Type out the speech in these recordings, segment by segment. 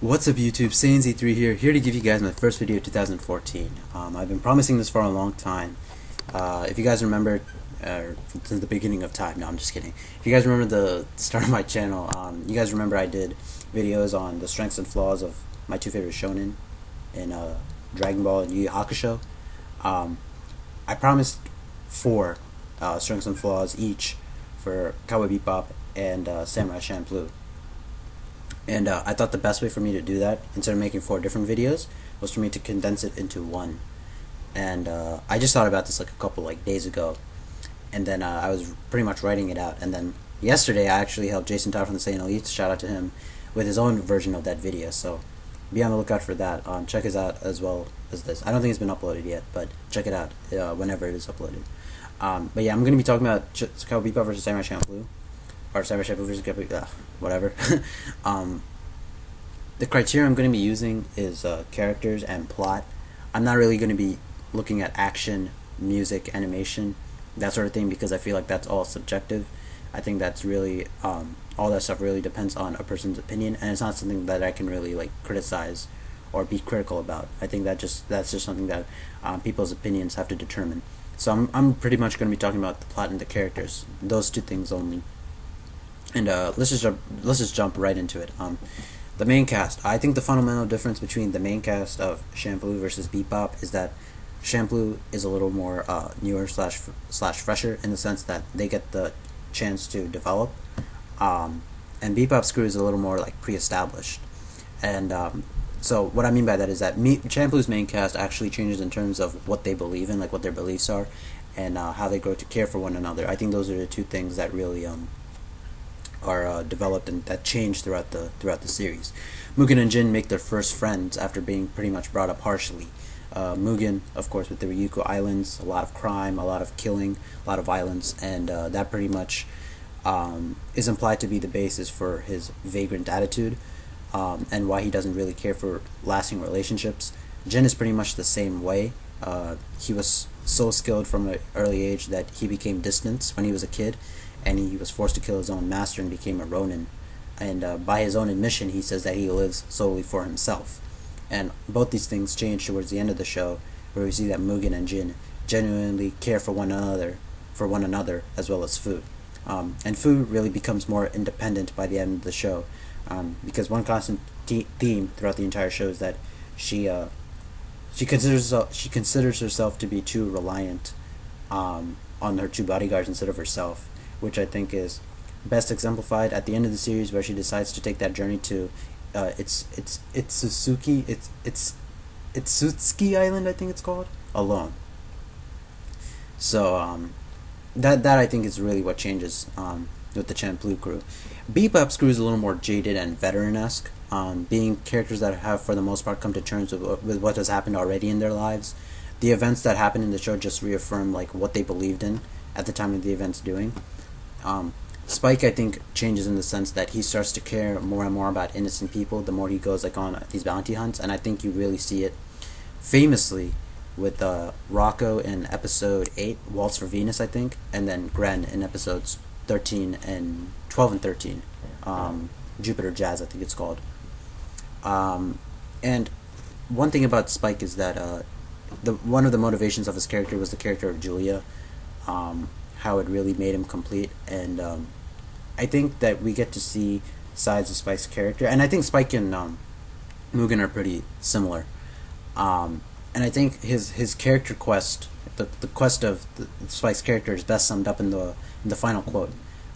What's up YouTube, SainZ3 here to give you guys my first video of 2014. I've been promising this for a long time. If you guys remember, since the beginning of time, no I'm just kidding. If you guys remember the start of my channel, you guys remember I did videos on the strengths and flaws of my two favorite shonen in Dragon Ball and Yu Yu Hakusho. I promised four strengths and flaws each for Cowboy Bebop and Samurai Champloo. And I thought the best way for me to do that, instead of making four different videos, was for me to condense it into one. And I just thought about this like a couple days ago, and then I was pretty much writing it out. And then yesterday I actually helped Jason Todd from the Saiyan Elites, shout out to him, with his own version of that video. So be on the lookout for that. Check it out as well as this. I don't think it's been uploaded yet, but check it out whenever it is uploaded. But yeah, I'm going to be talking about Cowboy Bebop versus Samurai Champloo. Or Samurai Champloo versus Cowboy, whatever. The criteria I'm going to be using is characters and plot. I'm not really going to be looking at action, music, animation, that sort of thing, because I feel like that's all subjective. I think that's really all that stuff really depends on a person's opinion, and it's not something that I can really criticize or be critical about. I think that's just something that people's opinions have to determine. So I'm pretty much going to be talking about the plot and the characters, those two things only. And let's just jump right into it. The main cast. I think the fundamental difference between the main cast of Champloo versus Bebop is that Champloo is a little more newer slash fresher, in the sense that they get the chance to develop, and Bebop's crew is a little more pre-established. And so what I mean by that is that Champloo's main cast actually changes in terms of what they believe in, what their beliefs are, and how they grow to care for one another. I think those are the two things that really are developed and that change throughout the series. Mugen and Jin make their first friends after being pretty much brought up harshly. Mugen, of course, with the Ryukyu Islands, a lot of crime, a lot of killing, a lot of violence, and that pretty much is implied to be the basis for his vagrant attitude, and why he doesn't really care for lasting relationships. Jin is pretty much the same way. He was so skilled from an early age that he became distant when he was a kid, and he was forced to kill his own master and became a Ronin. And by his own admission, he says that he lives solely for himself. And both these things change towards the end of the show, where we see that Mugen and Jin genuinely care for one another, as well as Fu. And Fu really becomes more independent by the end of the show, because one constant theme throughout the entire show is that she considers herself to be too reliant on her two bodyguards instead of herself, which I think is best exemplified at the end of the series, where she decides to take that journey to Itsuki Island, I think it's called, alone. So that I think is really what changes with the Champloo crew. Bebop's crew is a little more jaded and veteran-esque, being characters that have for the most part come to terms with what has happened already in their lives. The events that happen in the show just reaffirm what they believed in at the time of the events doing. Spike, I think, changes in the sense that he starts to care more and more about innocent people the more he goes on these bounty hunts, and I think you really see it famously with Rocco in episode 8, Waltz for Venus, I think, and then Gren in episodes 12 and 13, Jupiter Jazz, I think it's called. And one thing about Spike is that one of the motivations of his character was the character of Julia, how it really made him complete. And I think that we get to see sides of Spike's character, and I think Spike and Mugen are pretty similar. And I think his character quest, the quest of Spike's character, is best summed up in the final quote.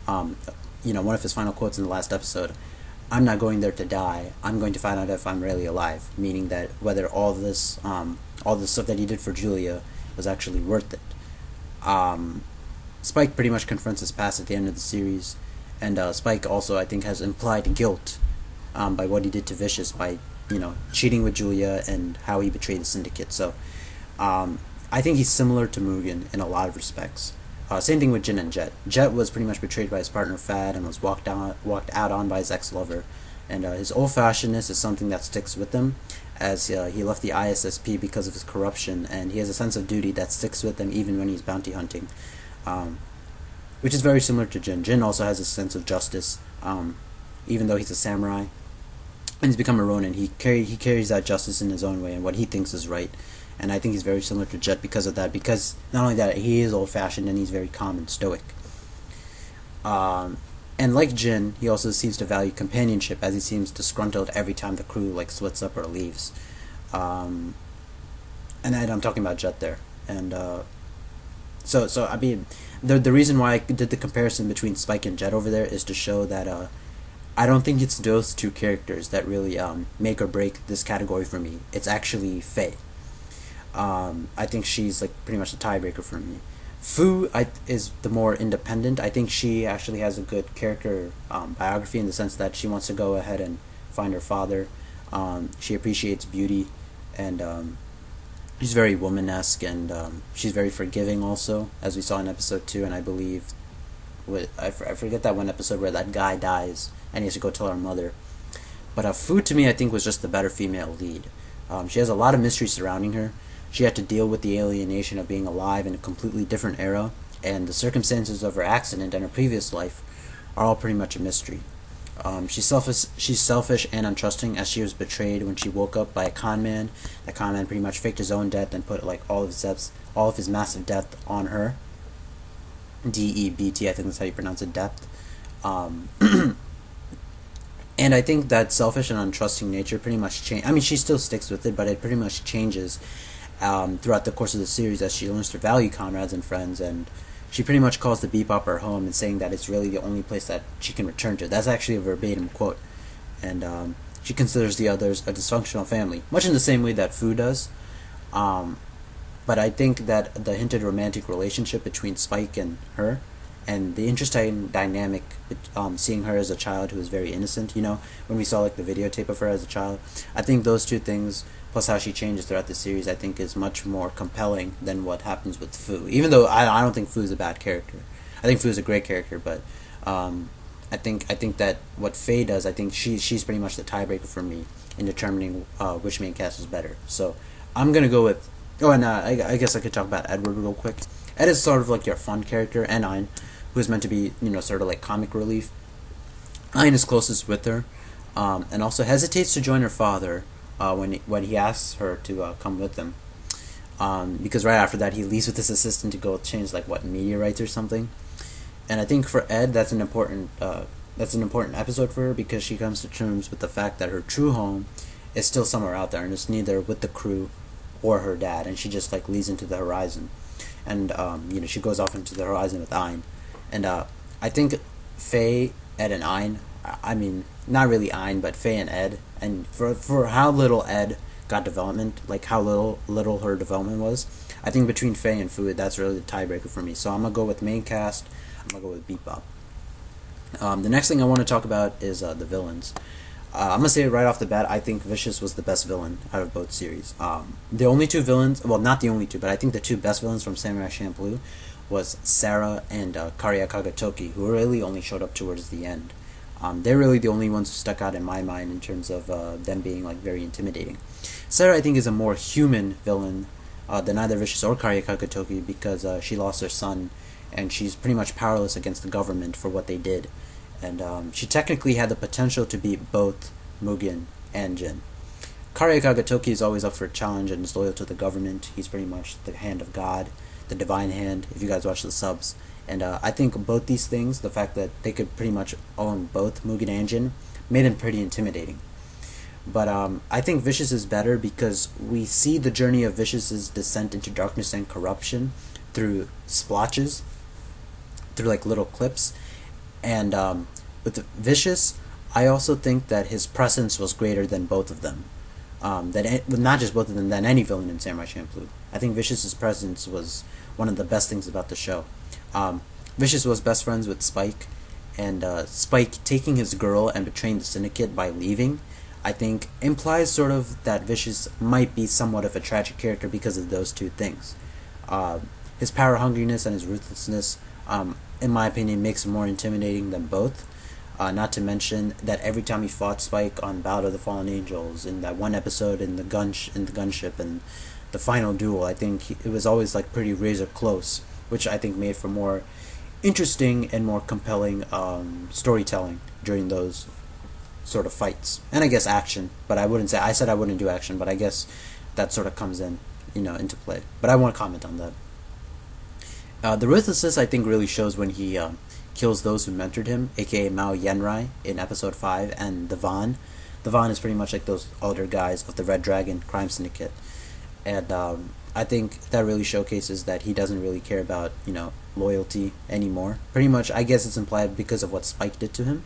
One of his final quotes in the last episode: "I'm not going there to die. I'm going to find out if I'm really alive." Meaning that whether all this stuff that he did for Julia was actually worth it. Spike pretty much confronts his past at the end of the series, and Spike also, I think, has implied guilt by what he did to Vicious, by cheating with Julia and how he betrayed the Syndicate. So I think he's similar to Mugen in a lot of respects. Same thing with Jin and Jet. Jet was pretty much betrayed by his partner Fad and was walked out on by his ex-lover, and his old-fashionedness is something that sticks with him, as he left the ISSP because of his corruption, and he has a sense of duty that sticks with him even when he's bounty hunting, which is very similar to Jin. Jin also has a sense of justice, even though he's a samurai. and he's become a Ronin. He carries that justice in his own way and what he thinks is right. And I think he's very similar to Jet because of that. Because not only that, he is old fashioned and he's very calm and stoic. Um, and like Jin, he also seems to value companionship, as he seems disgruntled every time the crew like splits up or leaves. Um, I'm talking about Jet there. And so I mean, the reason why I did the comparison between Spike and Jet over there is to show that I don't think it's those two characters that really make or break this category for me. It's actually Faye. I think she's like pretty much the tiebreaker for me. Fu is the more independent. I think she actually has a good character biography in the sense that she wants to go ahead and find her father. She appreciates beauty, and she's very woman-esque, and she's very forgiving also, as we saw in episode 2, and I believe I forget that one episode where that guy dies and he has to go tell her mother. But Fu, to me, I think was just the better female lead. She has a lot of mystery surrounding her. She had to deal with the alienation of being alive in a completely different era, and the circumstances of her accident and her previous life are all pretty much a mystery. She's selfish and untrusting, as she was betrayed when she woke up by a con man. That con man pretty much faked his own death and put like all of his massive debt on her. DEBT, I think that's how you pronounce it, depth. Um, and I think that selfish and untrusting nature pretty much change. I mean, she still sticks with it, but it pretty much changes throughout the course of the series as she learns to value comrades and friends, and she pretty much calls the Bebop her home and saying that it's really the only place that she can return to. That's actually a verbatim quote. And she considers the others a dysfunctional family, much in the same way that Fu does. But I think that the hinted romantic relationship between Spike and her, and the interesting dynamic, seeing her as a child who was very innocent, when we saw like the videotape of her as a child, I think those two things, plus how she changes throughout the series, I think is much more compelling than what happens with Fu. Even though I don't think Fu is a bad character, I think Fu is a great character, but I think that what Faye does, I think she's pretty much the tiebreaker for me in determining which main cast is better. So I'm gonna go with. Oh, and I guess I could talk about Edward real quick. Ed is sort of like your fun character, and Ein, who is meant to be, sort of like comic relief. Ein is closest with her, and also hesitates to join her father when he asks her to come with him. Because right after that, he leaves with his assistant to go change like meteorites or something. And I think for Ed, that's an important episode for her, because she comes to terms with the fact that her true home is still somewhere out there, and it's neither with the crew or her dad, and she just like leads into the horizon, and she goes off into the horizon with Ein, and I think Faye, Ed, and Ein, I mean not really Ein, but Faye and Ed, and for how little Ed got development, like how little her development was, I think between Faye and Fu, that's really the tiebreaker for me. So I'm gonna go with main cast. I'm gonna go with Bebop. The next thing I want to talk about is the villains. I'm gonna say it right off the bat. I think Vicious was the best villain out of both series. The only two villains, well, not the only two, but I think the two best villains from Samurai Champloo was Sarah and Karya Kagatoki, who really only showed up towards the end. They're really the only ones who stuck out in my mind in terms of them being like very intimidating. Sarah, I think, is a more human villain than either Vicious or Karya Kagatoki, because she lost her son, and she's pretty much powerless against the government for what they did. And she technically had the potential to beat both Mugen and Jin. Karya Kagatoki is always up for a challenge and is loyal to the government. He's pretty much the hand of God, the divine hand, if you guys watch the subs. And I think both these things, the fact that they could pretty much own both Mugen and Jin, made him pretty intimidating. But I think Vicious is better because we see the journey of Vicious's descent into darkness and corruption through splotches, through like little clips. And with Vicious, I also think that his presence was greater than both of them. Not just both of them, than any villain in Samurai Champloo. I think Vicious's presence was one of the best things about the show. Vicious was best friends with Spike, and Spike taking his girl and betraying the syndicate by leaving, I think, implies sort of that Vicious might be somewhat of a tragic character because of those two things. His power hungriness and his ruthlessness, in my opinion, makes him more intimidating than both. Not to mention that every time he fought Spike on Battle of the Fallen Angels, in that one episode in the gunship, and the final duel, I think it was always like pretty razor close, which I think made for more interesting and more compelling storytelling during those sort of fights, and I guess action. But I said I wouldn't do action, but I guess that sort of comes in, into play. But I won't comment on that. The ruthlessness I think really shows when he kills those who mentored him, aka Mao Yenrai in episode 5, and the Van. The Van is pretty much like those older guys of the Red Dragon crime syndicate, and I think that really showcases that he doesn't really care about loyalty anymore. Pretty much, I guess it's implied because of what Spike did to him,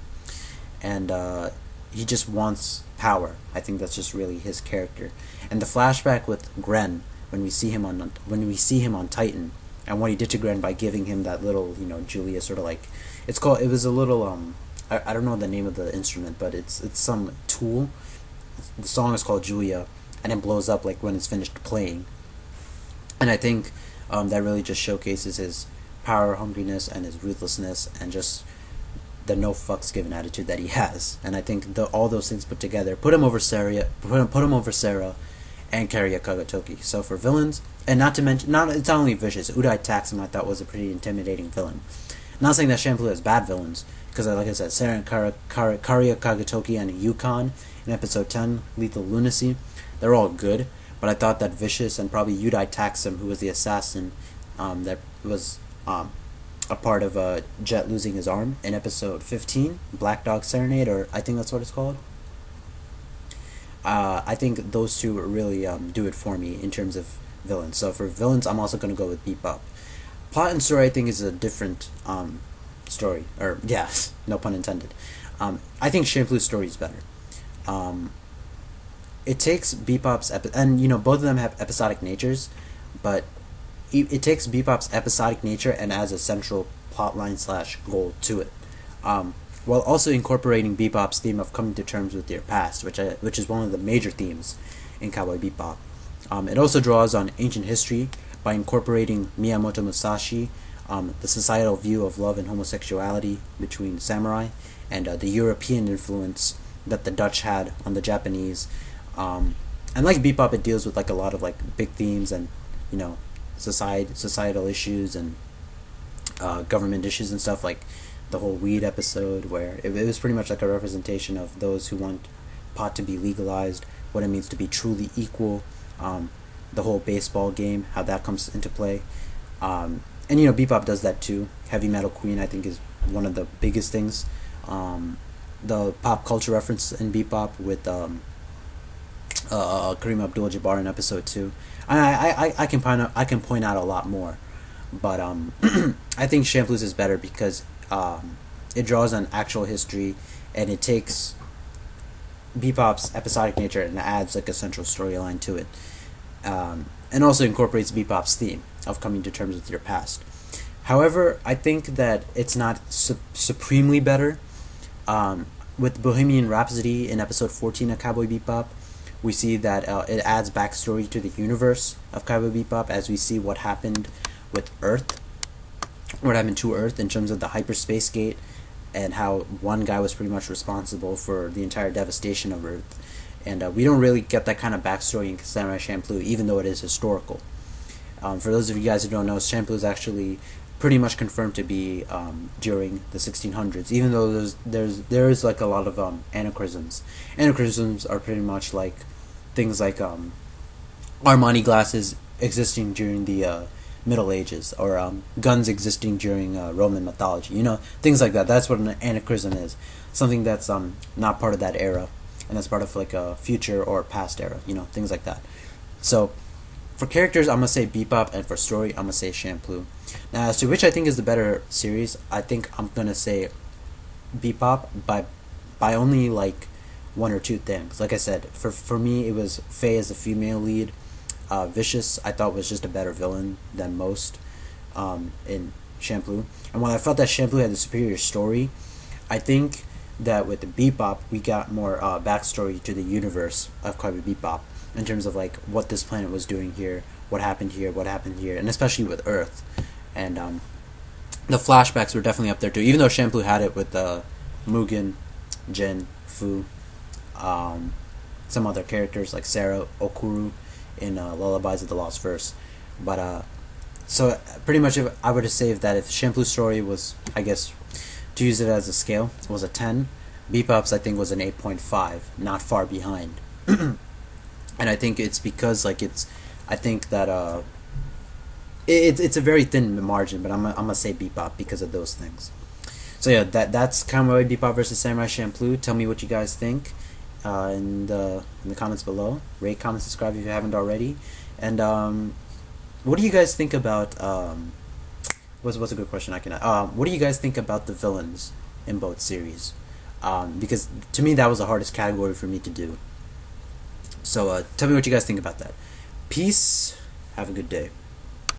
and he just wants power. I think that's just really his character. And the flashback with Gren when we see him on Titan, and what he did to Gren by giving him that little Julia sort of like it was a little I don't know the name of the instrument, but it's some tool. The song is called Julia, and it blows up like when it's finished playing. And I think that really just showcases his power hungriness and his ruthlessness and just the no fucks given attitude that he has. And I think all those things put together put him over Sarah, and Karya Kagatoki. So for villains, and not to mention, it's not only vicious. Udai Taxum I thought was a pretty intimidating villain. Not saying that Champloo has bad villains, because like I said, Sarah and Karya Kagatoki and Yukon in episode 10, Lethal Lunacy, they're all good. But I thought that Vicious and probably Udai Taxum, who was the assassin that was a part of Jet losing his arm in episode 15, Black Dog Serenade, or I think that's what it's called. I think those two really do it for me in terms of villains. So for villains, I'm also going to go with Bebop. Plot and story, I think, is a different story. Or, yes, no pun intended. I think Champloo's story is better. It takes Bebop's... and, both of them have episodic natures, but it takes Bebop's episodic nature and adds a central plotline / goal to it. While also incorporating Bebop's theme of coming to terms with your past, which is one of the major themes in Cowboy Bebop. It also draws on ancient history by incorporating Miyamoto Musashi, the societal view of love and homosexuality between samurai, and the European influence that the Dutch had on the Japanese. And like Bebop, it deals with like a lot of like big themes and societal issues and government issues and stuff, like the whole weed episode, where it was pretty much like a representation of those who want pot to be legalized, what it means to be truly equal, the whole baseball game, how that comes into play. And Bebop does that too. Heavy Metal Queen, I think, is one of the biggest things. The pop culture reference in Bebop with Kareem Abdul-Jabbar in episode 2. I can point out a lot more, but I think Champloo's is better because it draws on actual history, and it takes Bebop's episodic nature and adds like a central storyline to it, and also incorporates Bebop's theme of coming to terms with your past. However, I think that it's not supremely better. With Bohemian Rhapsody in episode 14 of Cowboy Bebop, we see that it adds backstory to the universe of Cowboy Bebop, as we see what happened with Earth, what happened to Earth in terms of the hyperspace gate, and how one guy was pretty much responsible for the entire devastation of Earth. And we don't really get that kind of backstory in Samurai Champloo, even though it is historical. For those of you guys who don't know, Champloo is actually pretty much confirmed to be during the 1600s, even though there is like a lot of anachronisms. Anachronisms are pretty much like things like Armani glasses existing during the Middle Ages, or guns existing during Roman mythology. Things like that. That's what an anachronism is. Something that's not part of that era, and that's part of like a future or past era. Things like that. So for characters, I'm gonna say Bebop, and for story, I'm gonna say Champloo. Now, as to which I think is the better series, I think I'm gonna say Bebop by only like one or two things. Like I said, for me, it was Faye as the female lead. Vicious, I thought, was just a better villain than most in Champloo. And while I felt that Champloo had the superior story, I think that with the Bebop, we got more backstory to the universe of Cowboy Bebop, in terms of like what this planet was doing here, what happened here, and especially with Earth. And the flashbacks were definitely up there too, even though Champloo had it with Mugen, Jin, Fu, some other characters like Sarah, Okuru in Lullabies of the Lost Verse. But so pretty much, if I were to say that if Champloo's story was, I guess, to use it as a scale, was a 10, Bebop's I think was an 8.5, not far behind. And I think it's because like I think that it's a very thin margin, but I'm gonna say Bebop because of those things. So yeah, that's Cowboy Bebop versus Samurai Champloo. Tell me what you guys think in the comments below. Rate, comment, subscribe if you haven't already. And what do you guys think about what's a good question I can what do you guys think about the villains in both series? Because to me that was the hardest category for me to do. So tell me what you guys think about that. Peace. Have a good day.